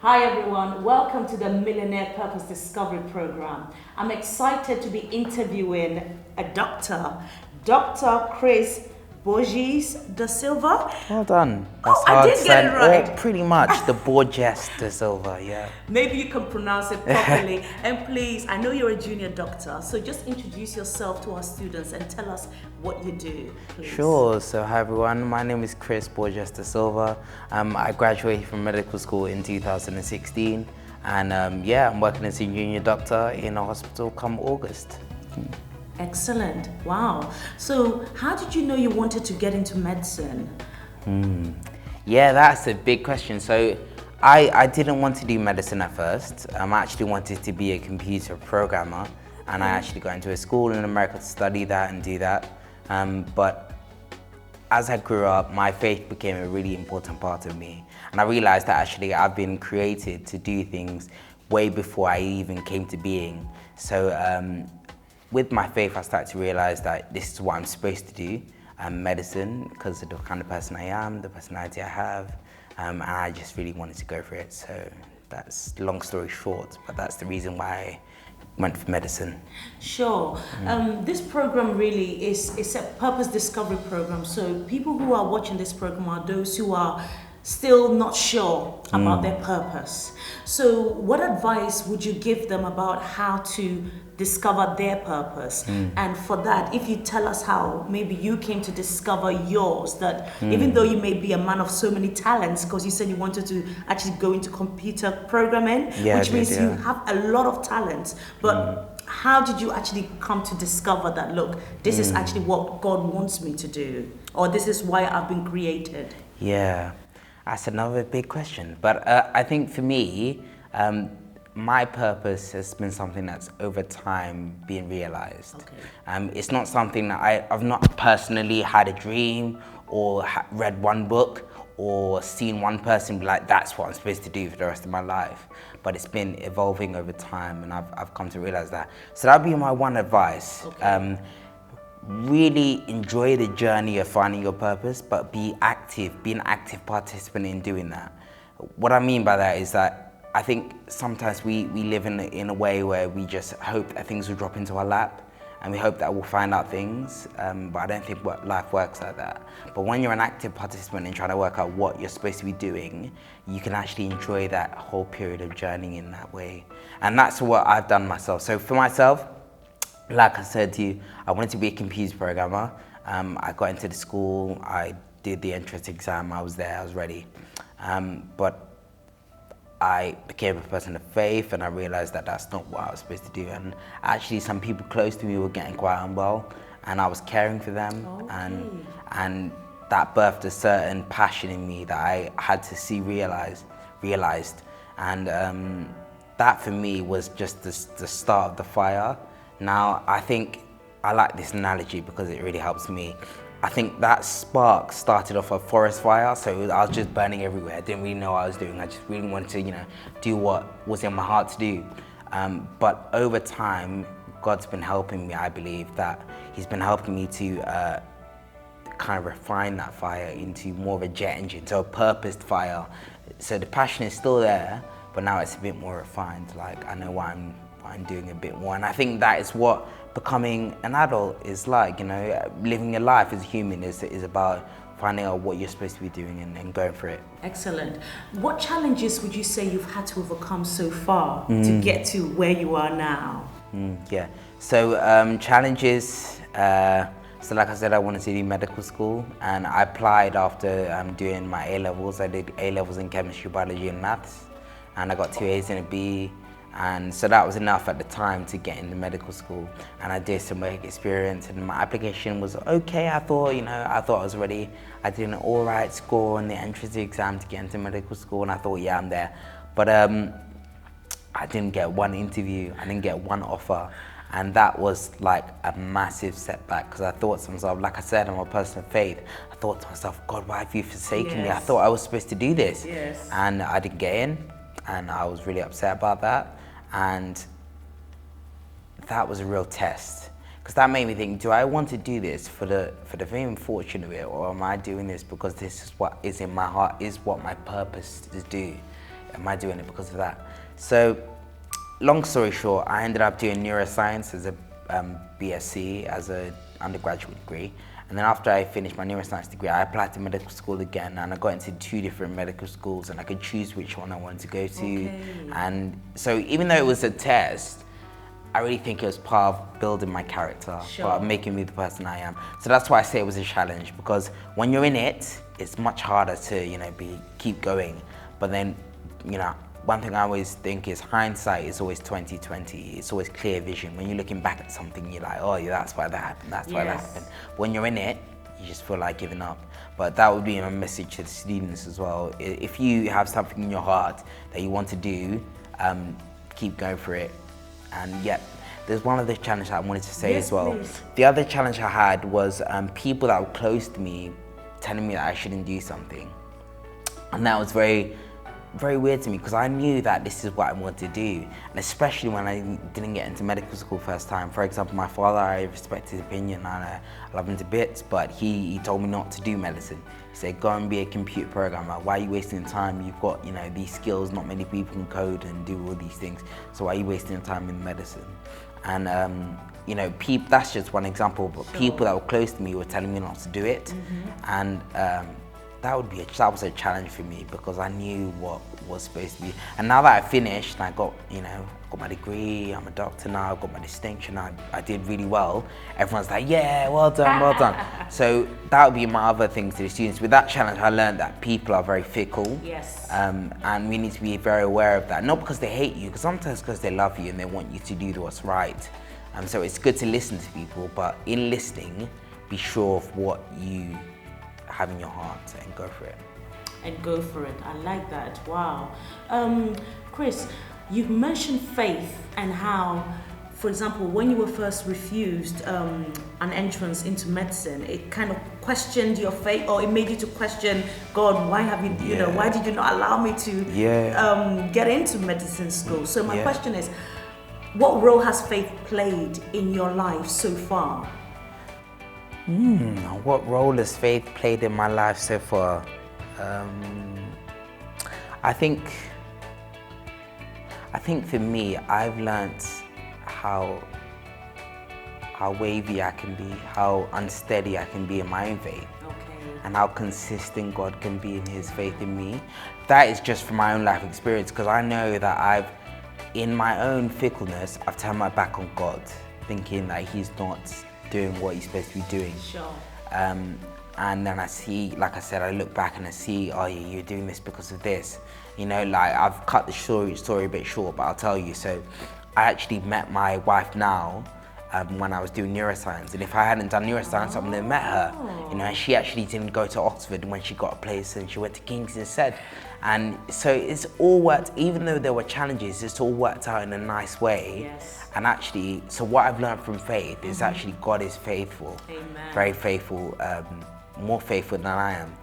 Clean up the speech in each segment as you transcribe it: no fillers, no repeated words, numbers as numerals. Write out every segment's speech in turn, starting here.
Hi everyone, welcome to the Millionaire Purpose Discovery Program. I'm excited to be interviewing a doctor, Dr. Chris Borges da Silva. Well done. That's I hard did to get it say. right. Or pretty much the Borges da Silva, yeah. Maybe you can pronounce it properly. And please, I know you're a junior doctor, so just introduce yourself to our students and tell us what you do, please. Sure. So hi everyone, my name is Chris Borges da Silva. I graduated from medical school in 2016 and I'm working as a junior doctor in a hospital come August. Excellent. Wow. So how did you know you wanted to get into medicine? Yeah, that's a big question. So I didn't want to do medicine at first. I actually wanted to be a computer programmer, and I actually got into a school in America to study that and do that. But as I grew up, my faith became a really important part of me. And I realized that actually I've been created to do things way before I even came to being. So with my faith, I started to realize that this is what I'm supposed to do, medicine, because of the kind of person I am, the personality I have, and I just really wanted to go for it. So that's long story short, but that's the reason why I went for medicine. Sure. This program really is a purpose discovery program. So people who are watching this program are those who are still not sure about their purpose. So what advice would you give them about how to discover their purpose? And for that, if you tell us how maybe you came to discover yours, that even though you may be a man of so many talents, because you said you wanted to actually go into computer programming, which means you have a lot of talents, but how did you actually come to discover that, look, this is actually what God wants me to do, or this is why I've been created? Yeah, that's another big question. But I think for me, my purpose has been something that's over time being realized. It's not something that I've not personally had a dream or read one book or seen one person be like, that's what I'm supposed to do for the rest of my life. But it's been evolving over time, and I've come to realize that. So that'd be my one advice. Really enjoy the journey of finding your purpose, but be an active participant in doing that. What I mean by that is that I think sometimes we live in a way where we just hope that things will drop into our lap, and we hope that we'll find out things, but I don't think life works like that. But when you're an active participant in trying to work out what you're supposed to be doing, you can actually enjoy that whole period of journeying in that way. And that's what I've done myself. So for myself, like I said to you, I wanted to be a computer programmer. I got into the school, I did the entrance exam, I was there, I was ready. But I became a person of faith, and I realized that that's not what I was supposed to do. And actually some people close to me were getting quite unwell, and I was caring for them. And that birthed a certain passion in me that I had to see realized. And that for me was just the start of the fire. Now, I think I like this analogy because it really helps me. I think that spark started off a forest fire, so I was just burning everywhere. I didn't really know what I was doing. I just really wanted to, do what was in my heart to do. But over time, God's been helping me. I believe that He's been helping me to kind of refine that fire into more of a jet engine, so a purposed fire. So the passion is still there, but now it's a bit more refined. Like I know what I'm doing a bit more, and I think that is what becoming an adult is like. Living your life as a human is about finding out what you're supposed to be doing and going for it. Excellent. What challenges would you say you've had to overcome so far to get to where you are now? Yeah. So challenges. So like I said, I wanted to do medical school, and I applied after doing my A-levels. I did A-levels in chemistry, biology and maths, and I got 2 A's and a B. And so that was enough at the time to get into medical school. And I did some work experience, and my application was okay. I thought I was ready. I did an all right score on the entrance exam to get into medical school, and I thought, yeah, I'm there. But I didn't get one interview. I didn't get one offer. And that was like a massive setback, because I thought to myself, like I said, I'm a person of faith. I thought to myself, God, why have you forsaken me? I thought I was supposed to do this. And I didn't get in, and I was really upset about that. And that was a real test, because that made me think, do I want to do this for the fame and fortune of it, or am I doing this because this is what is in my heart, is what my purpose is to do? am I doing it because of that? So, long story short, I ended up doing neuroscience as a BSc, as an undergraduate degree. And then after I finished my neuroscience degree, I applied to medical school again, and I got into 2 different medical schools, and I could choose which one I wanted to go to. Okay. And so even though it was a test, I really think it was part of building my character, Sure. part of making me the person I am. So that's why I say it was a challenge, because when you're in it, it's much harder to, keep going. But then, one thing I always think is hindsight is always 20/20. It's always clear vision. When you're looking back at something, you're like, oh, yeah, that's why that happened, that's why that Yes. happened. When you're in it, you just feel like giving up. But that would be my message to the students as well. If you have something in your heart that you want to do, keep going for it. And yeah, there's one other challenge that I wanted to say Yes, as well. please. The other challenge I had was people that were close to me telling me that I shouldn't do something. And that was very, very weird to me, because I knew that this is what I wanted to do. And especially when I didn't get into medical school first time. For example, my father, I respect his opinion and I love him to bits, but he told me not to do medicine. He said, go and be a computer programmer. Why are you wasting time? You've got, these skills, not many people can code and do all these things. So why are you wasting time in medicine? And, that's just one example, but Sure. people that were close to me were telling me not to do it. And that was a challenge for me, because I knew what was supposed to be. And now that I finished and I got, got my degree, I'm a doctor now, I've got my distinction, I did really well. Everyone's like, yeah, well done, well done. So that would be my other things to the students. With that challenge, I learned that people are very fickle. Yes. And we need to be very aware of that. Not because they hate you, because sometimes because they love you and they want you to do what's right. So it's good to listen to people, but in listening, be sure of what you have in your heart and go for it. And go for it. I like that. Wow. Chris, you've mentioned faith and how, for example, when you were first refused an entrance into medicine, it kind of questioned your faith, or it made you to question God. Why have you, why did you not allow me to get into medicine school? So my question is, what role has faith played in your life so far? What role has faith played in my life so far? I think for me, I've learnt how wavy I can be, how unsteady I can be in my own faith, and how consistent God can be in His faith in me. That is just from my own life experience, because I know that in my own fickleness, I've turned my back on God, thinking that He's not doing what He's supposed to be doing. Sure. And then I see, like I said, I look back and I see, oh, you're doing this because of this. I've cut the story a bit short, but I'll tell you. So I actually met my wife now when I was doing neuroscience. And if I hadn't done neuroscience, I wouldn't have met her. And she actually didn't go to Oxford when she got a place, and she went to King's instead. And so it's all worked, even though there were challenges, it's all worked out in a nice way. Yes. And actually, so what I've learned from faith is actually God is faithful. Amen. Very faithful, more faithful than I am.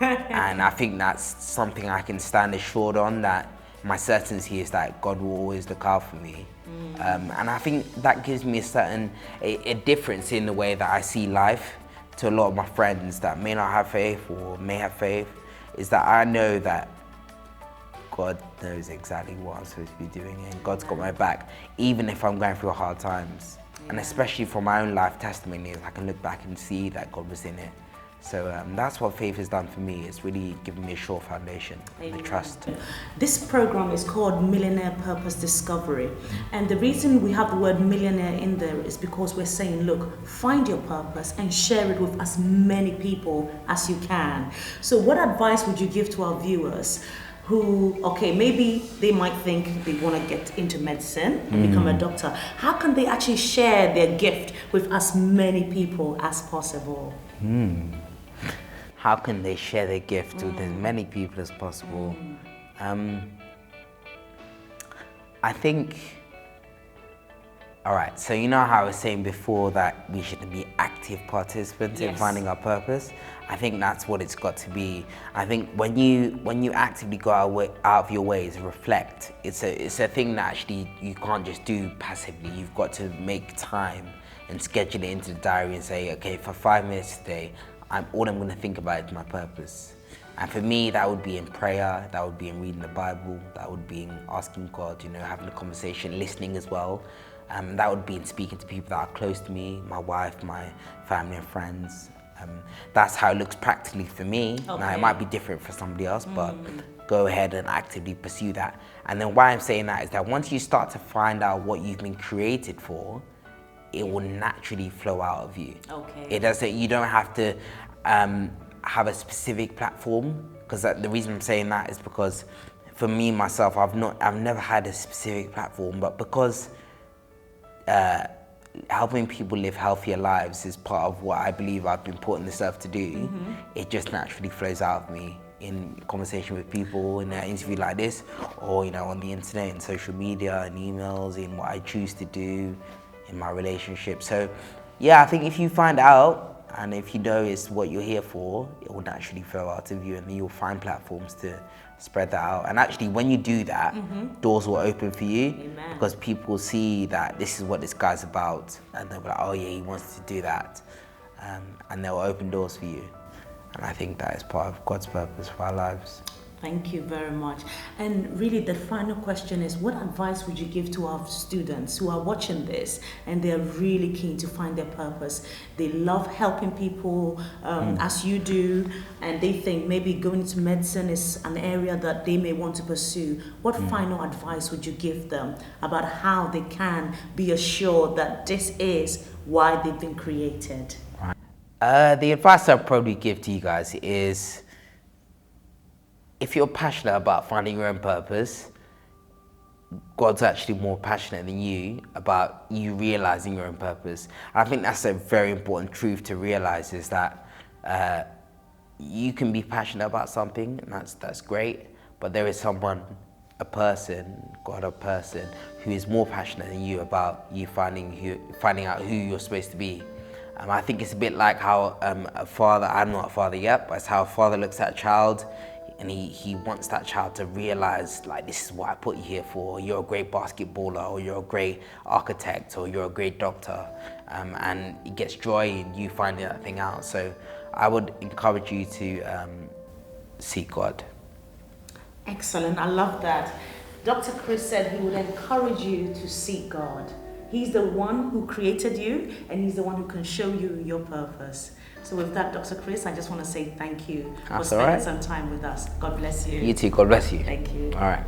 And I think that's something I can stand assured on, that my certainty is that God will always look out for me. And I think that gives me a difference in the way that I see life to a lot of my friends that may not have faith or may have faith, is that I know that God knows exactly what I'm supposed to be doing, and God's got my back, even if I'm going through hard times. And especially from my own life testimonies, I can look back and see that God was in it. So that's what faith has done for me. It's really given me a sure foundation, the trust. This program is called Millionaire Purpose Discovery. And the reason we have the word millionaire in there is because we're saying, look, find your purpose and share it with as many people as you can. So what advice would you give to our viewers who, okay, maybe they might think they want to get into medicine and become a doctor? How can they actually share their gift with as many people as possible? How can they share their gift with as many people as possible? I think, all right, so you know how I was saying before that we should be active participants in finding our purpose? I think that's what it's got to be. I think when you actively go out of your way to reflect, it's a thing that actually you can't just do passively. You've got to make time and schedule it into the diary and say, okay, for 5 minutes today, all I'm going to think about is my purpose. And for me, that would be in prayer, that would be in reading the Bible, that would be in asking God, having a conversation, listening as well. That would be in speaking to people that are close to me, my wife, my family and friends. That's how it looks practically for me. Okay. Now, it might be different for somebody else, but go ahead and actively pursue that. And then why I'm saying that is that once you start to find out what you've been created for, it will naturally flow out of you. Okay. It doesn't, you don't have to have a specific platform, because the reason I'm saying that is because for me, myself, I've never had a specific platform, but because helping people live healthier lives is part of what I believe I've been put on this earth to do, it just naturally flows out of me in conversation with people, in an interview like this, or on the internet, in social media, in emails, in what I choose to do, in my relationship. So yeah, I think if you find out, and if you know it's what you're here for, it will naturally flow out of you, and then you'll find platforms to spread that out. And actually, when you do that, doors will open for you. Amen. Because people see that this is what this guy's about, and they'll be like, oh yeah, he wants to do that. And they'll open doors for you. And I think that is part of God's purpose for our lives. Thank you very much. And really, the final question is, what advice would you give to our students who are watching this and they're really keen to find their purpose? They love helping people as you do, and they think maybe going into medicine is an area that they may want to pursue. What final advice would you give them about how they can be assured that this is why they've been created? The advice I'd probably give to you guys is, if you're passionate about finding your own purpose, God's actually more passionate than you about you realizing your own purpose. And I think that's a very important truth to realize, is that you can be passionate about something, and that's great, but there is someone, a person, God, a person, who is more passionate than you about you finding out who you're supposed to be. I think it's a bit like how a father, I'm not a father yet, but it's how a father looks at a child, and he wants that child to realize, like, this is what I put you here for. You're a great basketballer, or you're a great architect, or you're a great doctor. And he gets joy in you finding that thing out. So I would encourage you to seek God. Excellent, I love that. Dr. Chris said he would encourage you to seek God. He's the one who created you, and he's the one who can show you your purpose. So with that, Dr. Chris, I just want to say thank you for spending some time with us. God bless you. You too, God bless you. Thank you. All right.